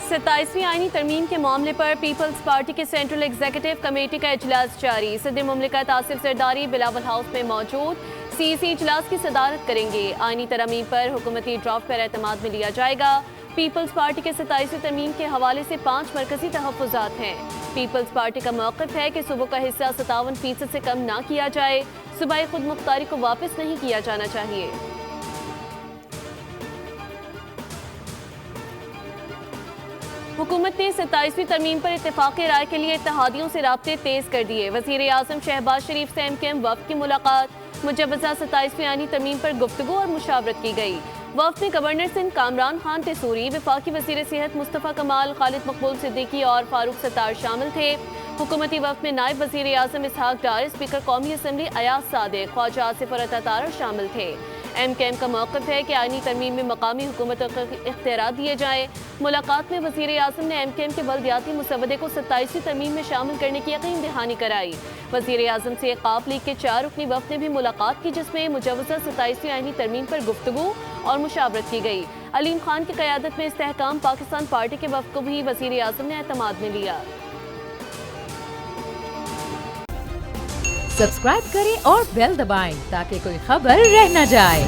27ویں آئینی ترمیم کے معاملے پر پیپلز پارٹی کے سینٹرل ایگزیکٹو کمیٹی کا اجلاس جاری۔ صدر مملکت آصف زرداری بلاول ہاؤس میں موجود سی سی اجلاس کی صدارت کریں گے۔ آئینی ترمیم پر حکومتی ڈرافٹ پر اعتماد میں لیا جائے گا۔ پیپلز پارٹی کے 27ویں ترمیم کے حوالے سے 5 مرکزی تحفظات ہیں۔ پیپلز پارٹی کا موقف ہے کہ صوبوں کا حصہ 57% سے کم نہ کیا جائے۔ صوبائی خود مختاری کو واپس نہیں کیا جانا چاہیے۔ حکومت نے 27ویں ترمیم پر اتفاقی رائے کے لیے اتحادیوں سے رابطے تیز کر دیے۔ وزیر اعظم شہباز شریف سے MKM وفد کی ملاقات۔ مجوزہ 27ویں آئینی ترمیم پر گفتگو اور مشاورت کی گئی۔ وفد میں گورنر سندھ کامران خان ٹیسوری، وفاقی وزیر صحت مصطفیٰ کمال، خالد مقبول صدیقی اور فاروق ستار شامل تھے۔ حکومتی وفد میں نائب وزیر اعظم اسحاق ڈار، اسپیکر قومی اسمبلی ایاز صادق، خواجہ آصف اور عطا تارڑ شامل تھے۔ MKM کا موقف ہے کہ آئینی ترمیم میں مقامی حکومتوں کو اختیارات دیے جائیں۔ ملاقات میں وزیر اعظم نے MKM کے بلدیاتی مسودے کو 27ویں ترمیم میں شامل کرنے کی یقین دہانی کرائی۔ وزیر اعظم سے عقاب لیگ کے 4 رکنی وفد نے بھی ملاقات کی، جس میں مجوزہ 27ویں آئینی ترمیم پر گفتگو اور مشاورت کی گئی۔ علیم خان کی قیادت میں استحکام پاکستان پارٹی کے وفد کو بھی وزیر اعظم نے اعتماد میں لیا۔ سبسکرائب کریں اور بیل دبائیں تاکہ کوئی خبر رہ نہ جائے۔